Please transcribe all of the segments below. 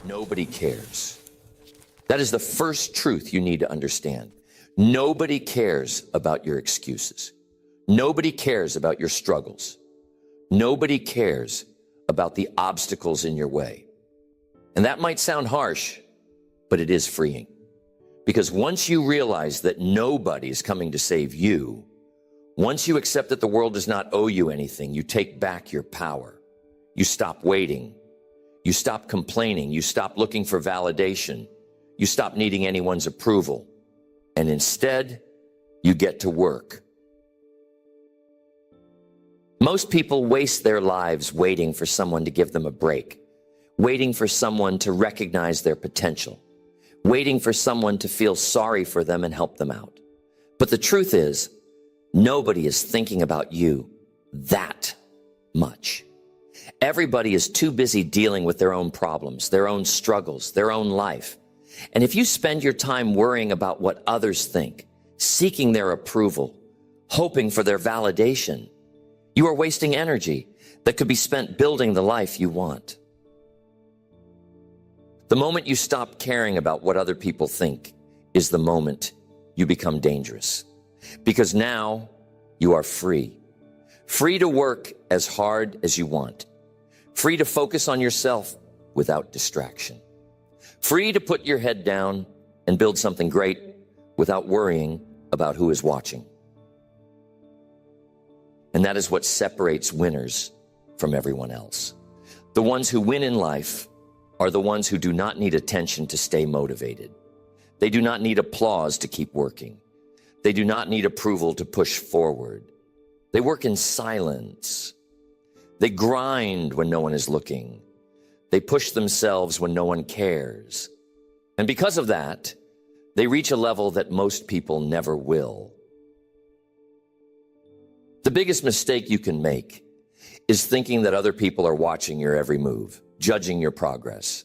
Nobody cares. That is the first truth you need to understand. Nobody cares about your excuses. Nobody cares about your struggles. Nobody cares about the obstacles in your way. And that might sound harsh, but it is freeing. Because once you realize that nobody is coming to save you, once you accept that the world does not owe you anything, you take back your power. You stop waiting. You stop complaining. You stop looking for validation. You stop needing anyone's approval. And instead, you get to work. Most people waste their lives waiting for someone to give them a break, waiting for someone to recognize their potential, waiting for someone to feel sorry for them and help them out. But the truth is, nobody is thinking about you that much. Everybody is too busy dealing with their own problems, their own struggles, their own life. And if you spend your time worrying about what others think, seeking their approval, hoping for their validation, you are wasting energy that could be spent building the life you want. The moment you stop caring about what other people think is the moment you become dangerous. Because now you are free. Free to work as hard as you want. Free to focus on yourself without distraction. Free to put your head down and build something great without worrying about who is watching. And that is what separates winners from everyone else. The ones who win in life are the ones who do not need attention to stay motivated. They do not need applause to keep working. They do not need approval to push forward. They work in silence. They grind when no one is looking. They push themselves when no one cares. And because of that, they reach a level that most people never will. The biggest mistake you can make is thinking that other people are watching your every move, judging your progress,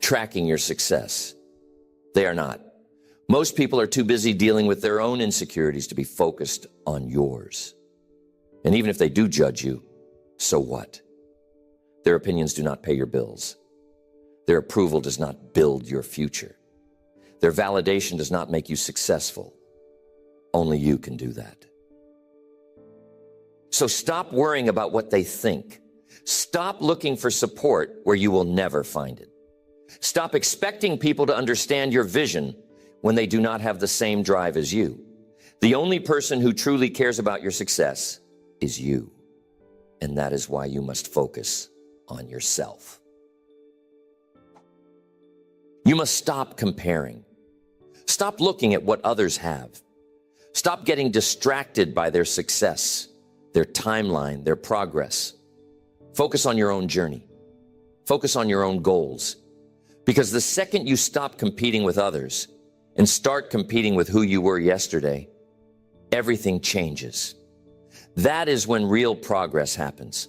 tracking your success. They are not. Most people are too busy dealing with their own insecurities to be focused on yours. And even if they do judge you, so what? Their opinions do not pay your bills. Their approval does not build your future. Their validation does not make you successful. Only you can do that. So stop worrying about what they think. Stop looking for support where you will never find it. Stop expecting people to understand your vision when they do not have the same drive as you. The only person who truly cares about your success is you. And that is why you must focus on yourself. You must stop comparing. Stop looking at what others have. Stop getting distracted by their success, their timeline, their progress. Focus on your own journey. Focus on your own goals. Because the second you stop competing with others and start competing with who you were yesterday, everything changes. That is when real progress happens.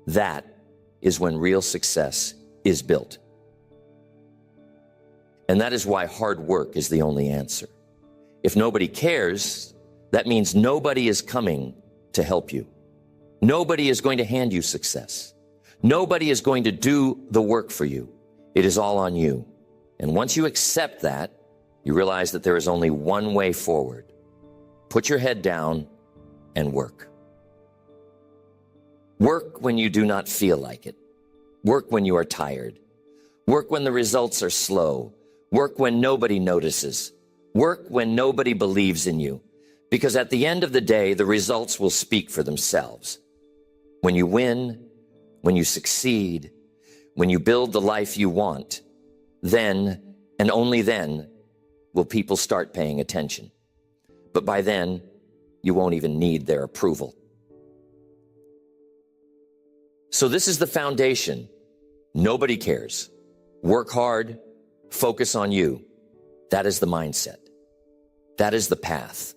That is when real success is built. And that is why hard work is the only answer. If nobody cares, that means nobody is coming to help you. Nobody is going to hand you success. Nobody is going to do the work for you. It is all on you. And once you accept that, you realize that there is only one way forward. Put your head down and work. Work when you do not feel like it. Work when you are tired. Work when the results are slow. Work when nobody notices. Work when nobody believes in you. Because at the end of the day, the results will speak for themselves. When you win, when you succeed, when you build the life you want, then and only then will people start paying attention. But by then, you won't even need their approval. So this is the foundation. Nobody cares. Work hard, focus on you. That is the mindset. That is the path.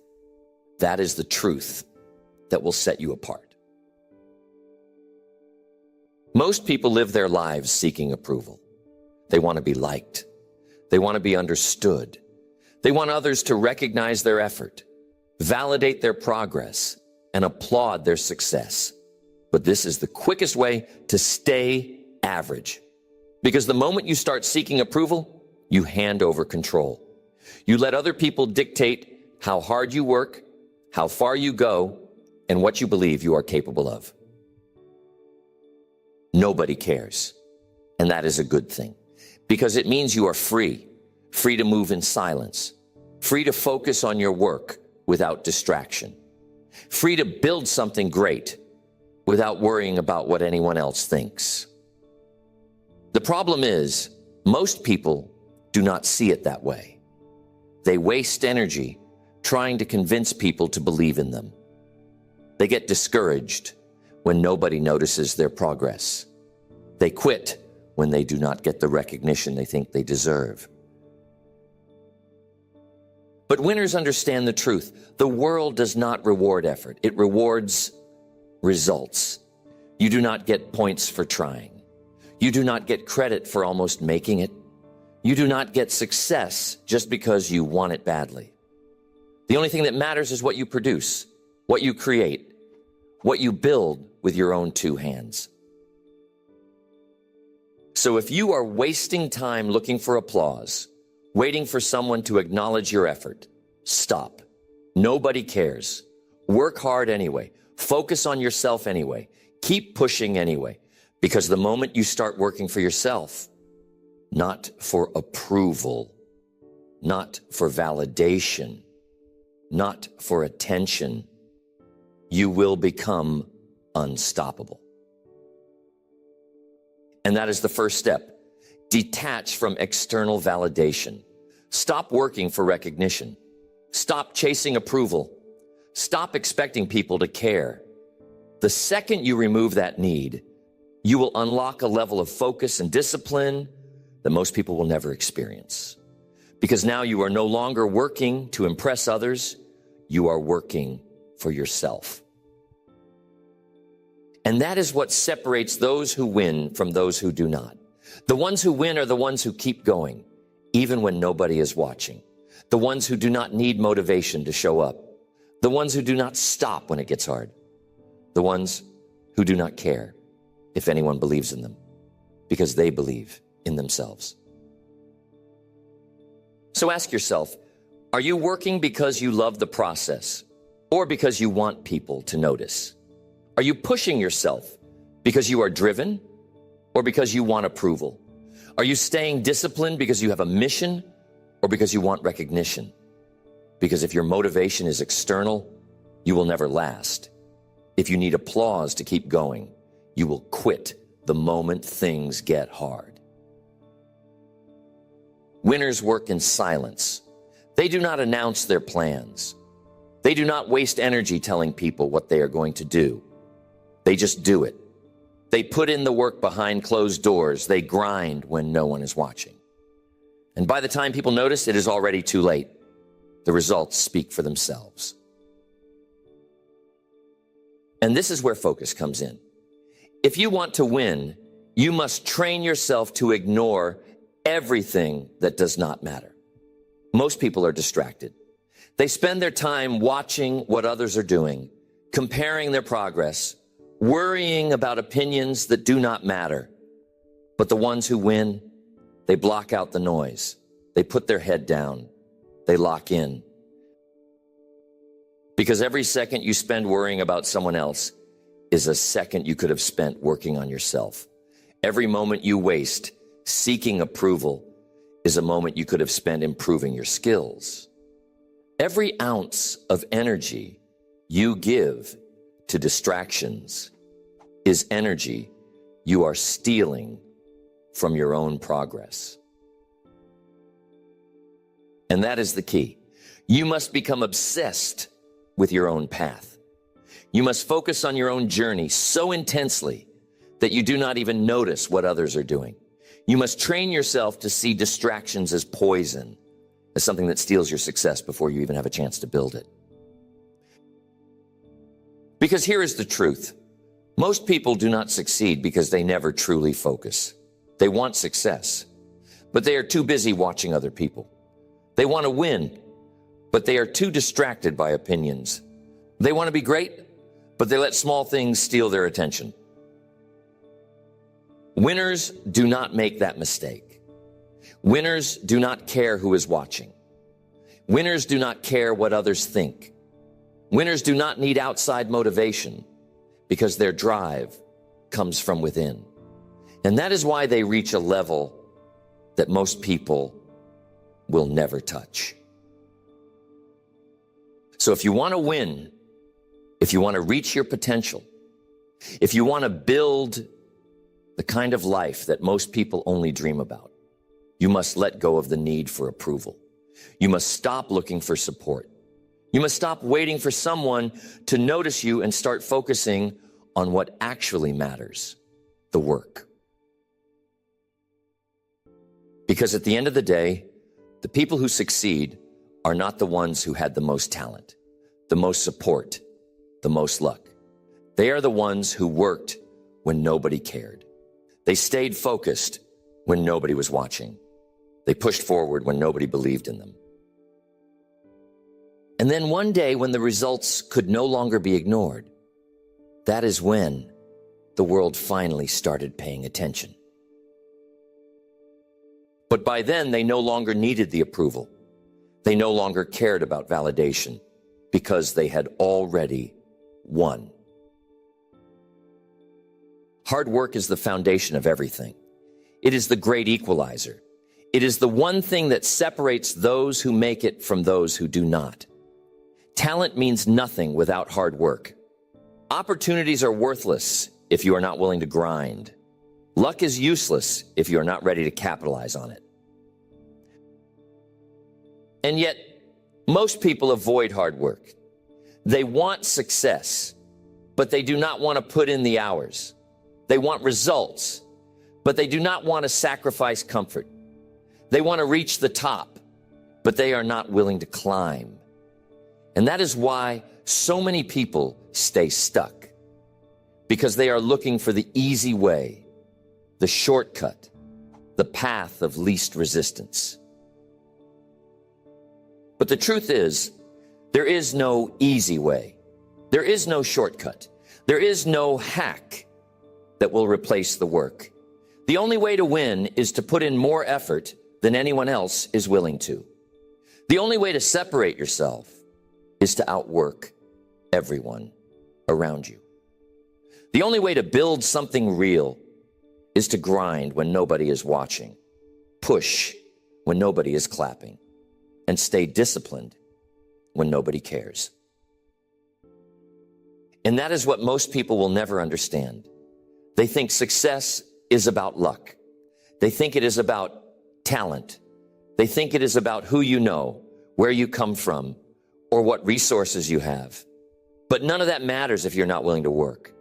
That is the truth that will set you apart. Most people live their lives seeking approval. They want to be liked. They want to be understood. They want others to recognize their effort, validate their progress, and applaud their success. But this is the quickest way to stay average. Because the moment you start seeking approval, you hand over control. You let other people dictate how hard you work, how far you go, and what you believe you are capable of. Nobody cares. And that is a good thing, because it means you are free to move in silence, free to focus on your work without distraction, free to build something great without worrying about what anyone else thinks. The problem is, most people do not see it that way. They waste energy trying to convince people to believe in them. They get discouraged when nobody notices their progress. They quit when they do not get the recognition they think they deserve. But winners understand the truth. The world does not reward effort. It rewards results. You do not get points for trying. You do not get credit for almost making it. You do not get success just because you want it badly. The only thing that matters is what you produce, what you create, what you build with your own two hands. So if you are wasting time looking for applause, waiting for someone to acknowledge your effort, stop. Nobody cares. Work hard anyway. Focus on yourself anyway. Keep pushing anyway. Because the moment you start working for yourself, not for approval, not for validation, not for attention, you will become unstoppable. And that is the first step. Detach from external validation. Stop working for recognition. Stop chasing approval. Stop expecting people to care. The second you remove that need, you will unlock a level of focus and discipline that most people will never experience. Because now you are no longer working to impress others, you are working for yourself. And that is what separates those who win from those who do not. The ones who win are the ones who keep going, even when nobody is watching. The ones who do not need motivation to show up. The ones who do not stop when it gets hard. The ones who do not care if anyone believes in them, because they believe in themselves. So ask yourself, are you working because you love the process or because you want people to notice? Are you pushing yourself because you are driven or because you want approval? Are you staying disciplined because you have a mission or because you want recognition? Because if your motivation is external, you will never last. If you need applause to keep going, you will quit the moment things get hard. Winners work in silence. They do not announce their plans. They do not waste energy telling people what they are going to do. They just do it. They put in the work behind closed doors. They grind when no one is watching. And by the time people notice, it is already too late. The results speak for themselves. And this is where focus comes in. If you want to win, you must train yourself to ignore everything that does not matter. Most people are distracted. They spend their time watching what others are doing, comparing their progress, worrying about opinions that do not matter. But the ones who win, they block out the noise. They put their head down. They lock in. Because every second you spend worrying about someone else is a second you could have spent working on yourself. Every moment you waste seeking approval is a moment you could have spent improving your skills. Every ounce of energy you give to distractions is energy you are stealing from your own progress. And that is the key. You must become obsessed with your own path. You must focus on your own journey so intensely that you do not even notice what others are doing. You must train yourself to see distractions as poison, as something that steals your success before you even have a chance to build it. Because here is the truth. Most people do not succeed because they never truly focus. They want success, but they are too busy watching other people. They want to win, but they are too distracted by opinions. They want to be great, but they let small things steal their attention. Winners do not make that mistake. Winners do not care who is watching. Winners do not care what others think. Winners do not need outside motivation because their drive comes from within. And that is why they reach a level that most people will never touch. So if you want to win, if you want to reach your potential, if you want to build the kind of life that most people only dream about, you must let go of the need for approval. You must stop looking for support. You must stop waiting for someone to notice you and start focusing on what actually matters, the work. Because at the end of the day, the people who succeed are not the ones who had the most talent, the most support, the most luck. They are the ones who worked when nobody cared. They stayed focused when nobody was watching. They pushed forward when nobody believed in them. And then one day when the results could no longer be ignored, that is when the world finally started paying attention. But by then, they no longer needed the approval. They no longer cared about validation because they had already won. Hard work is the foundation of everything. It is the great equalizer. It is the one thing that separates those who make it from those who do not. Talent means nothing without hard work. Opportunities are worthless if you are not willing to grind. Luck is useless if you are not ready to capitalize on it. And yet, most people avoid hard work. They want success, but they do not want to put in the hours. They want results, but they do not want to sacrifice comfort. They want to reach the top, but they are not willing to climb. And that is why so many people stay stuck, because they are looking for the easy way, the shortcut, the path of least resistance. But the truth is, there is no easy way. There is no shortcut. There is no hack that will replace the work. The only way to win is to put in more effort than anyone else is willing to. The only way to separate yourself is to outwork everyone around you. The only way to build something real is to grind when nobody is watching, push when nobody is clapping, and stay disciplined when nobody cares. And that is what most people will never understand. They think success is about luck. They think it is about talent. They think it is about who you know, where you come from, or what resources you have. But none of that matters if you're not willing to work.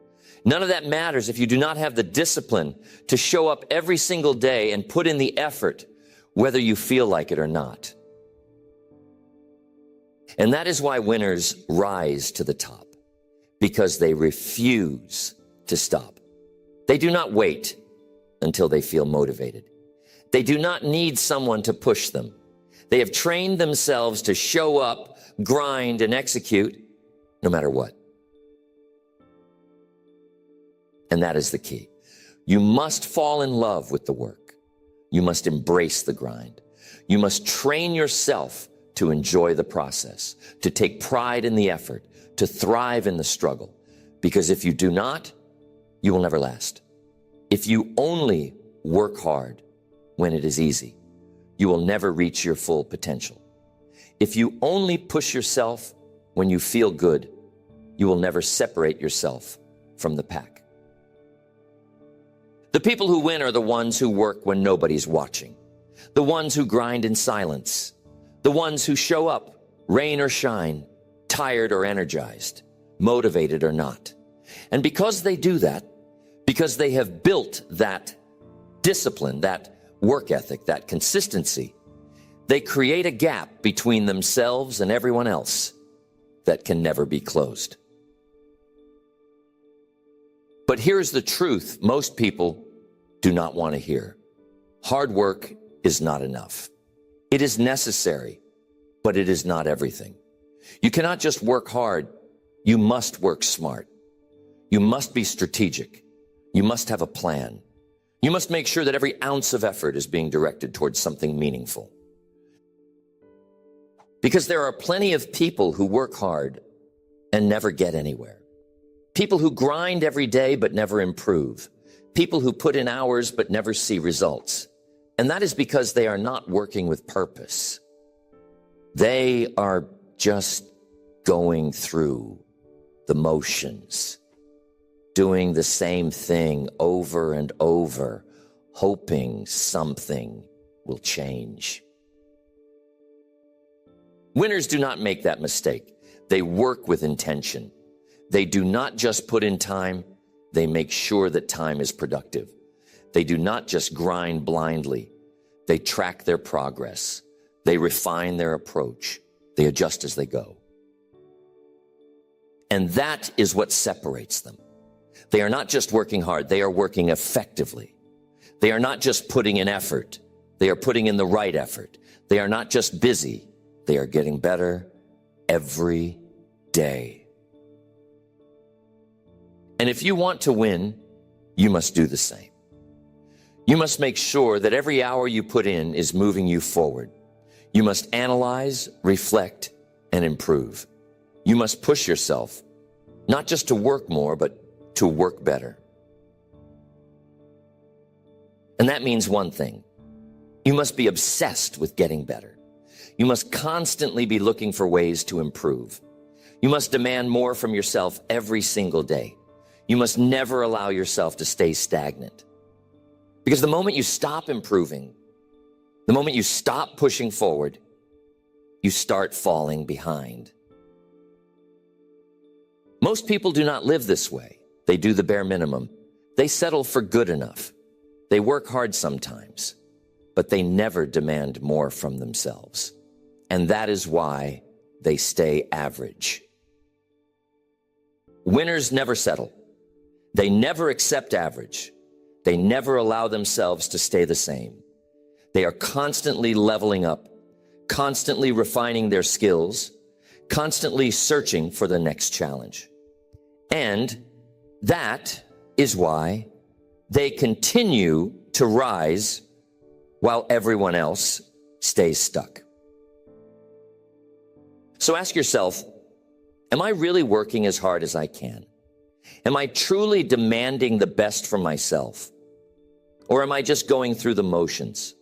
None of that matters if you do not have the discipline to show up every single day and put in the effort, whether you feel like it or not. And that is why winners rise to the top, because they refuse to stop. They do not wait until they feel motivated. They do not need someone to push them. They have trained themselves to show up, grind, and execute no matter what. And that is the key. You must fall in love with the work. You must embrace the grind. You must train yourself to enjoy the process, to take pride in the effort, to thrive in the struggle. Because if you do not, you will never last. If you only work hard when it is easy, you will never reach your full potential. If you only push yourself when you feel good, you will never separate yourself from the pack. The people who win are the ones who work when nobody's watching, the ones who grind in silence, the ones who show up, rain or shine, tired or energized, motivated or not. And because they do that, because they have built that discipline, that work ethic, that consistency, they create a gap between themselves and everyone else that can never be closed. But here's the truth most people do not want to hear. Hard work is not enough. It is necessary, but it is not everything. You cannot just work hard. You must work smart. You must be strategic. You must have a plan. You must make sure that every ounce of effort is being directed towards something meaningful. Because there are plenty of people who work hard and never get anywhere. People who grind every day but never improve. People who put in hours but never see results. And that is because they are not working with purpose. They are just going through the motions, doing the same thing over and over, hoping something will change. Winners do not make that mistake. They work with intention. They do not just put in time, they make sure that time is productive. They do not just grind blindly. They track their progress. They refine their approach. They adjust as they go. And that is what separates them. They are not just working hard, they are working effectively. They are not just putting in effort, they are putting in the right effort. They are not just busy, they are getting better every day. And if you want to win, you must do the same. You must make sure that every hour you put in is moving you forward. You must analyze, reflect, and improve. You must push yourself, not just to work more, but to work better. And that means one thing. You must be obsessed with getting better. You must constantly be looking for ways to improve. You must demand more from yourself every single day. You must never allow yourself to stay stagnant. Because the moment you stop improving, the moment you stop pushing forward, you start falling behind. Most people do not live this way. They do the bare minimum. They settle for good enough. They work hard sometimes, but they never demand more from themselves. And that is why they stay average. Winners never settle. They never accept average. They never allow themselves to stay the same. They are constantly leveling up, constantly refining their skills, constantly searching for the next challenge. And that is why they continue to rise while everyone else stays stuck. So ask yourself, am I really working as hard as I can? Am I truly demanding the best from myself? Or am I just going through the motions?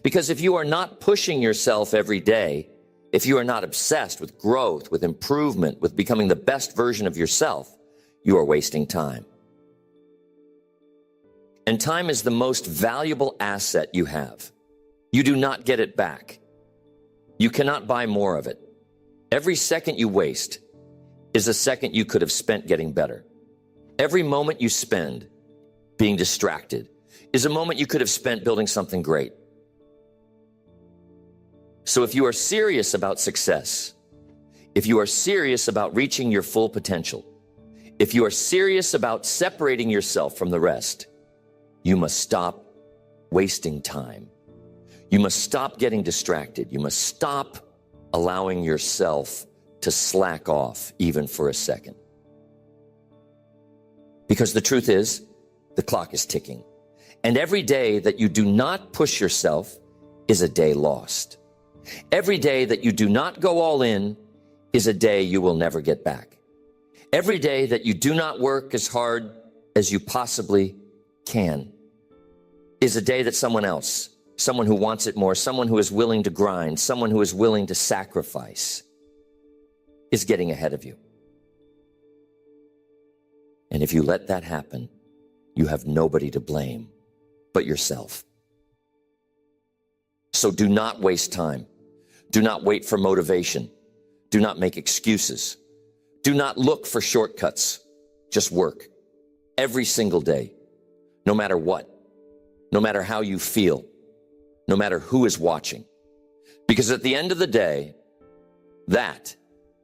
Because if you are not pushing yourself every day, if you are not obsessed with growth, with improvement, with becoming the best version of yourself, you are wasting time. And time is the most valuable asset you have. You do not get it back. You cannot buy more of it. Every second you waste is a second you could have spent getting better. Every moment you spend being distracted is a moment you could have spent building something great. So if you are serious about success, if you are serious about reaching your full potential, if you are serious about separating yourself from the rest, you must stop wasting time. You must stop getting distracted. You must stop allowing yourself to slack off even for a second. Because the truth is, the clock is ticking. And every day that you do not push yourself is a day lost. Every day that you do not go all in is a day you will never get back. Every day that you do not work as hard as you possibly can is a day that someone else, someone who wants it more, someone who is willing to grind, someone who is willing to sacrifice, is getting ahead of you. And if you let that happen, you have nobody to blame but yourself. So do not waste time. Do not wait for motivation. Do not make excuses. Do not look for shortcuts. Just work every single day, no matter what, no matter how you feel, no matter who is watching. Because at the end of the day, that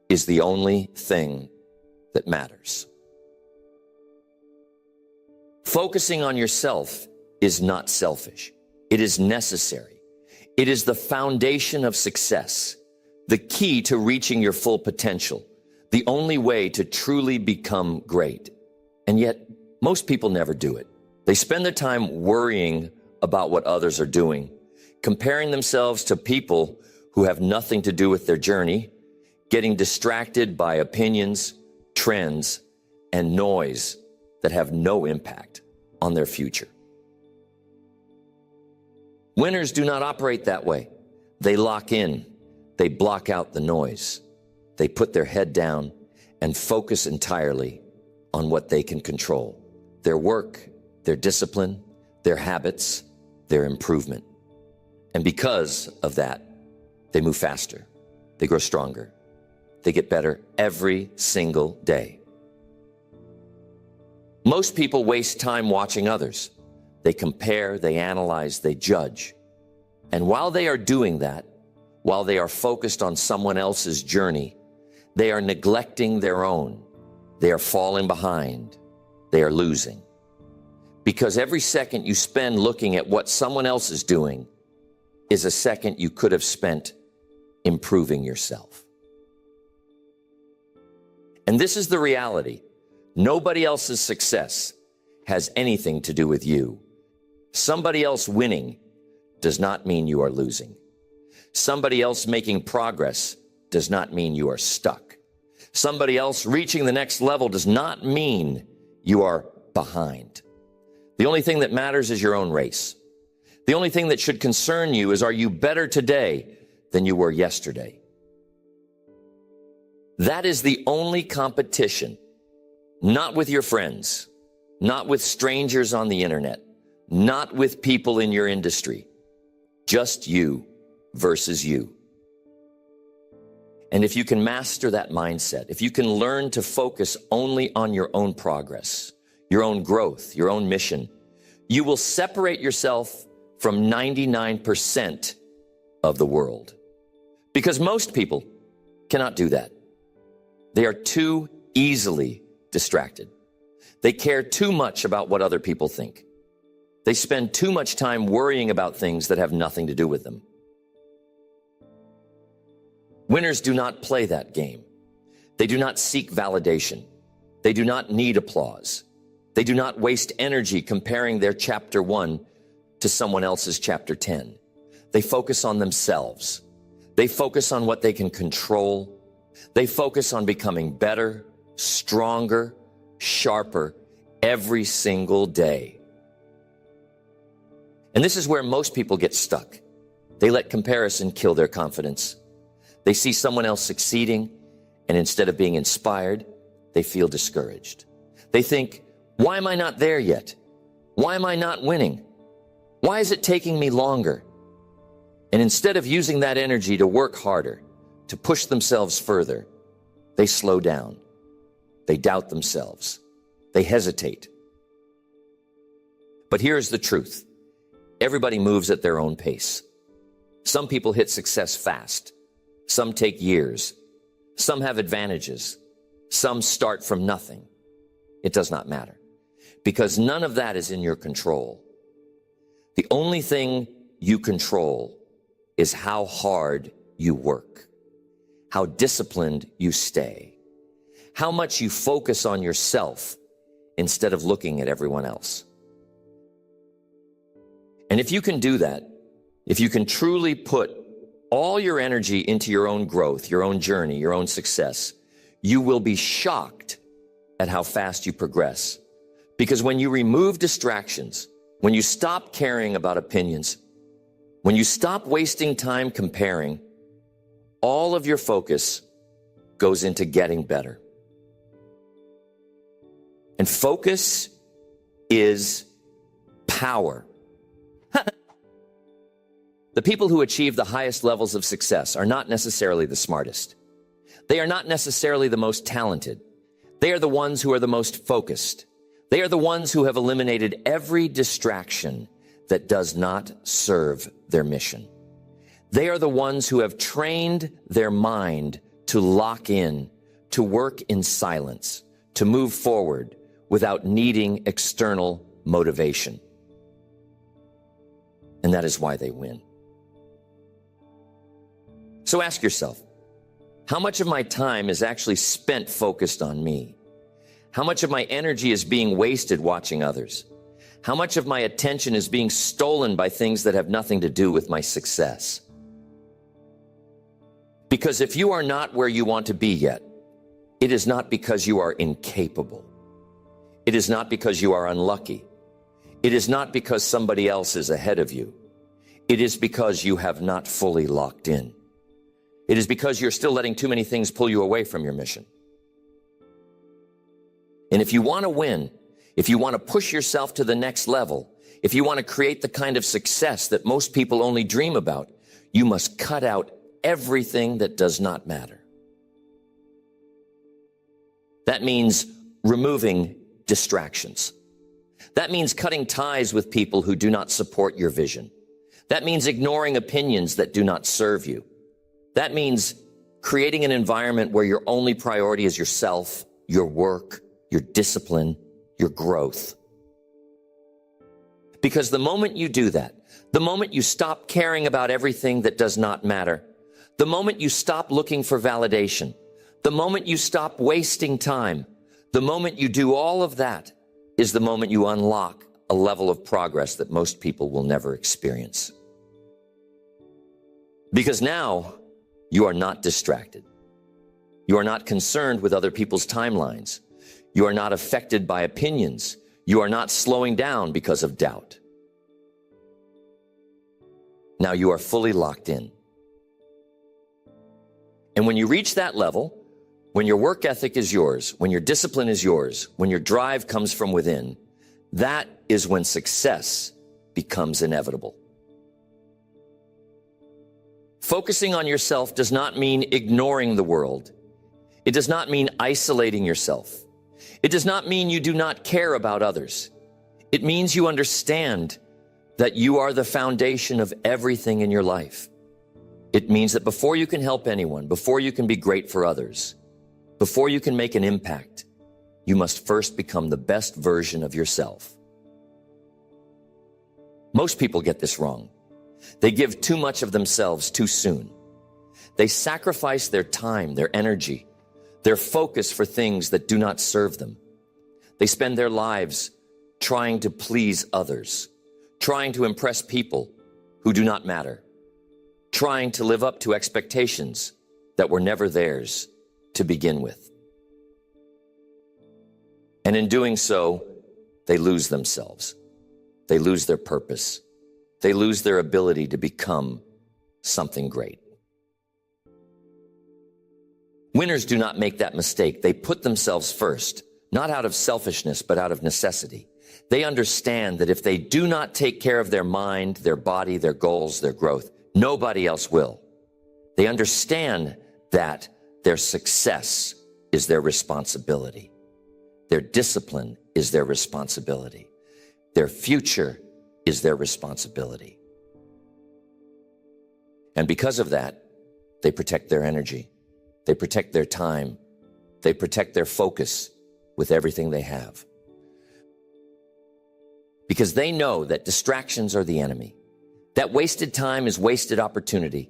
is the only thing that matters. Focusing on yourself is not selfish. It is necessary. It is the foundation of success, the key to reaching your full potential, the only way to truly become great. And yet, most people never do it. They spend their time worrying about what others are doing, comparing themselves to people who have nothing to do with their journey, getting distracted by opinions, trends, and noise that have no impact on their future. Winners do not operate that way. They lock in. They block out the noise. They put their head down and focus entirely on what they can control: their work, their discipline, their habits, their improvement. And because of that, they move faster. They grow stronger. They get better every single day. Most people waste time watching others. They compare, they analyze, they judge. And while they are doing that, while they are focused on someone else's journey, they are neglecting their own. They are falling behind. They are losing. Because every second you spend looking at what someone else is doing is a second you could have spent improving yourself. And this is the reality. Nobody else's success has anything to do with you. Somebody else winning does not mean you are losing. Somebody else making progress does not mean you are stuck. Somebody else reaching the next level does not mean you are behind. The only thing that matters is your own race. The only thing that should concern you is, are you better today than you were yesterday? That is the only competition, not with your friends, not with strangers on the internet, not with people in your industry, just you versus you. And if you can master that mindset, if you can learn to focus only on your own progress, your own growth, your own mission, you will separate yourself from 99% of the world. Because most people cannot do that. They are too easily distracted. They care too much about what other people think. They spend too much time worrying about things that have nothing to do with them. Winners do not play that game. They do not seek validation. They do not need applause. They do not waste energy comparing their chapter 1 to someone else's chapter 10. They focus on themselves. They focus on what they can control. They focus on becoming better, stronger, sharper every single day. And this is where most people get stuck. They let comparison kill their confidence. They see someone else succeeding, and instead of being inspired, they feel discouraged. They think, why am I not there yet? Why am I not winning? Why is it taking me longer? And instead of using that energy to work harder, to push themselves further, they slow down. They doubt themselves. They hesitate. But here's the truth. Everybody moves at their own pace. Some people hit success fast. Some take years. Some have advantages. Some start from nothing. It does not matter, because none of that is in your control. The only thing you control is how hard you work, how disciplined you stay, how much you focus on yourself instead of looking at everyone else. And if you can do that, if you can truly put all your energy into your own growth, your own journey, your own success, you will be shocked at how fast you progress. Because when you remove distractions, when you stop caring about opinions, when you stop wasting time comparing, all of your focus goes into getting better. And focus is power. The people who achieve the highest levels of success are not necessarily the smartest. They are not necessarily the most talented. They are the ones who are the most focused. They are the ones who have eliminated every distraction that does not serve their mission. They are the ones who have trained their mind to lock in, to work in silence, to move forward without needing external motivation. And that is why they win. So ask yourself, how much of my time is actually spent focused on me? How much of my energy is being wasted watching others? How much of my attention is being stolen by things that have nothing to do with my success? Because if you are not where you want to be yet, it is not because you are incapable. It is not because you are unlucky. It is not because somebody else is ahead of you. It is because you have not fully locked in. It is because you're still letting too many things pull you away from your mission. And if you want to win, if you want to push yourself to the next level, if you want to create the kind of success that most people only dream about, you must cut out everything that does not matter. That means removing distractions. That means cutting ties with people who do not support your vision. That means ignoring opinions that do not serve you. That means creating an environment where your only priority is yourself, your work, your discipline, your growth. Because the moment you do that, the moment you stop caring about everything that does not matter, the moment you stop looking for validation, the moment you stop wasting time, the moment you do all of that is the moment you unlock a level of progress that most people will never experience. Because now you are not distracted. You are not concerned with other people's timelines. You are not affected by opinions. You are not slowing down because of doubt. Now you are fully locked in. And when you reach that level, when your work ethic is yours, when your discipline is yours, when your drive comes from within, that is when success becomes inevitable. Focusing on yourself does not mean ignoring the world. It does not mean isolating yourself. It does not mean you do not care about others. It means you understand that you are the foundation of everything in your life. It means that before you can help anyone, before you can be great for others, before you can make an impact, you must first become the best version of yourself. Most people get this wrong. They give too much of themselves too soon. They sacrifice their time, their energy, their focus for things that do not serve them. They spend their lives trying to please others, trying to impress people who do not matter, trying to live up to expectations that were never theirs to begin with. And in doing so, they lose themselves. They lose their purpose. They lose their ability to become something great. Winners do not make that mistake. They put themselves first, not out of selfishness, but out of necessity. They understand that if they do not take care of their mind, their body, their goals, their growth, nobody else will. They understand that their success is their responsibility. Their discipline is their responsibility. Their future is their responsibility. And because of that, they protect their energy. They protect their time. They protect their focus with everything they have. Because they know that distractions are the enemy, that wasted time is wasted opportunity,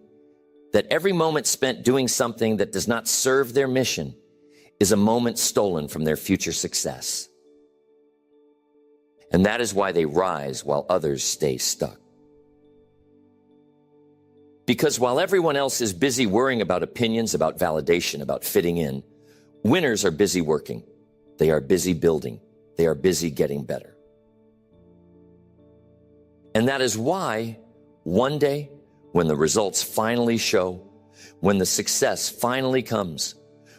that every moment spent doing something that does not serve their mission is a moment stolen from their future success. And that is why they rise while others stay stuck. Because while everyone else is busy worrying about opinions, about validation, about fitting in, winners are busy working. They are busy building. They are busy getting better. And that is why one day, when the results finally show, when the success finally comes,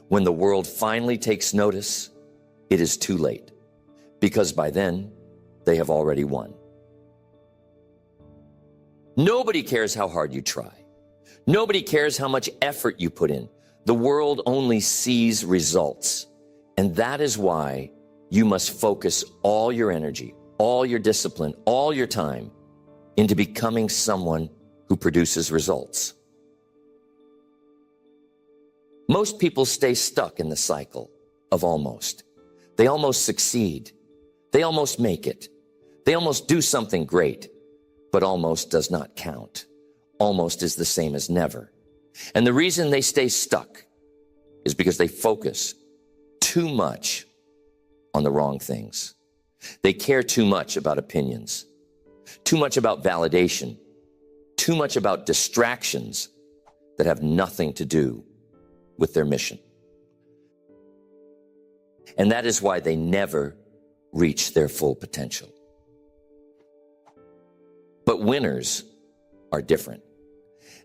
when the world finally takes notice, it is too late. Because by then, they have already won. Nobody cares how hard you try. Nobody cares how much effort you put in. The world only sees results. And that is why you must focus all your energy, all your discipline, all your time into becoming someone who produces results. Most people stay stuck in the cycle of almost. They almost succeed. They almost make it. They almost do something great, but almost does not count. Almost is the same as never. And the reason they stay stuck is because they focus too much on the wrong things. They care too much about opinions, too much about validation, too much about distractions that have nothing to do with their mission. And that is why they never reach their full potential. But winners are different.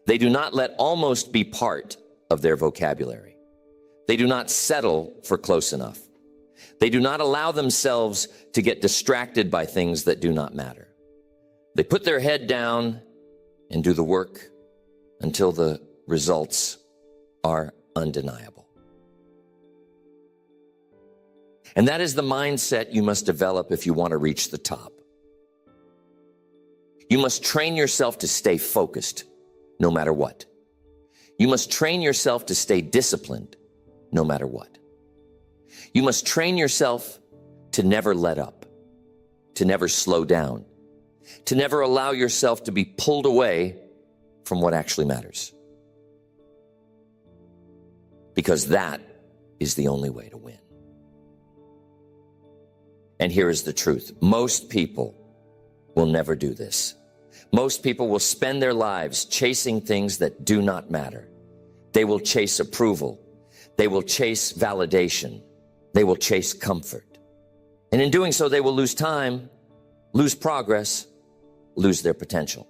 They do not let almost be part of their vocabulary. They do not settle for close enough. They do not allow themselves to get distracted by things that do not matter. They put their head down and do the work until the results are undeniable. And that is the mindset you must develop if you want to reach the top. You must train yourself to stay focused no matter what. You must train yourself to stay disciplined no matter what. You must train yourself to never let up, to never slow down, to never allow yourself to be pulled away from what actually matters. Because that is the only way to win. And here is the truth. Most people will never do this. Most people will spend their lives chasing things that do not matter. They will chase approval. They will chase validation. They will chase comfort. And in doing so, they will lose time, lose progress, lose their potential.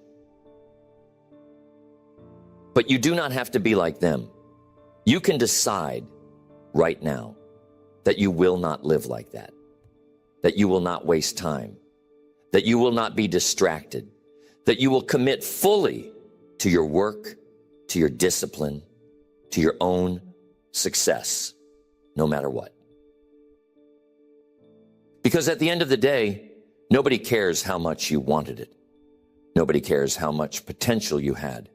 But you do not have to be like them. You can decide right now that you will not live like that you will not waste time, that you will not be distracted, that you will commit fully to your work, to your discipline, to your own success, no matter what. Because at the end of the day, nobody cares how much you wanted it. Nobody cares how much potential you had.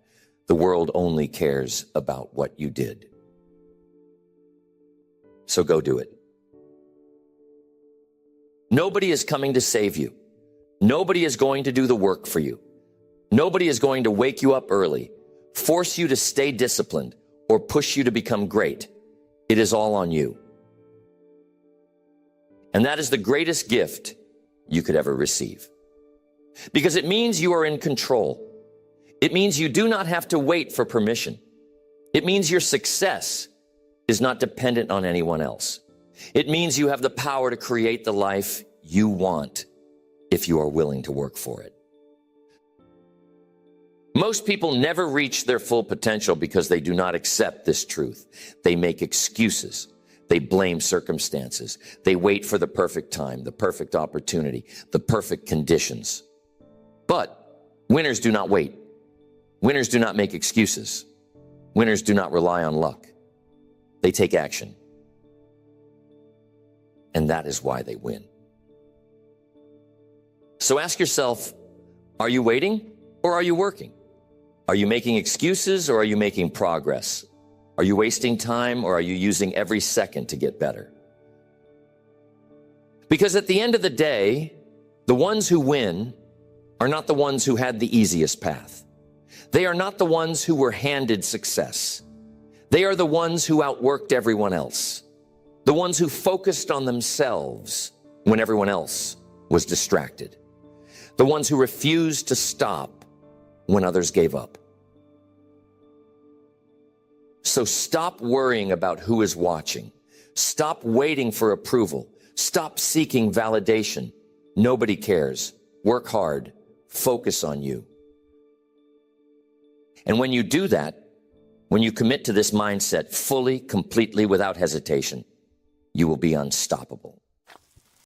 The world only cares about what you did. So go do it. Nobody is coming to save you. Nobody is going to do the work for you. Nobody is going to wake you up early, force you to stay disciplined, or push you to become great. It is all on you. And that is the greatest gift you could ever receive. Because it means you are in control. It means you do not have to wait for permission. It means your success is not dependent on anyone else. It means you have the power to create the life you want if you are willing to work for it. Most people never reach their full potential because they do not accept this truth. They make excuses. They blame circumstances. They wait for the perfect time, the perfect opportunity, the perfect conditions. But winners do not wait. Winners do not make excuses. Winners do not rely on luck. They take action. And that is why they win. So ask yourself, are you waiting or are you working? Are you making excuses or are you making progress? Are you wasting time or are you using every second to get better? Because at the end of the day, the ones who win are not the ones who had the easiest path. They are not the ones who were handed success. They are the ones who outworked everyone else. The ones who focused on themselves when everyone else was distracted. The ones who refused to stop when others gave up. So stop worrying about who is watching. Stop waiting for approval. Stop seeking validation. Nobody cares. Work hard. Focus on you. And when you do that, when you commit to this mindset fully, completely, without hesitation, you will be unstoppable.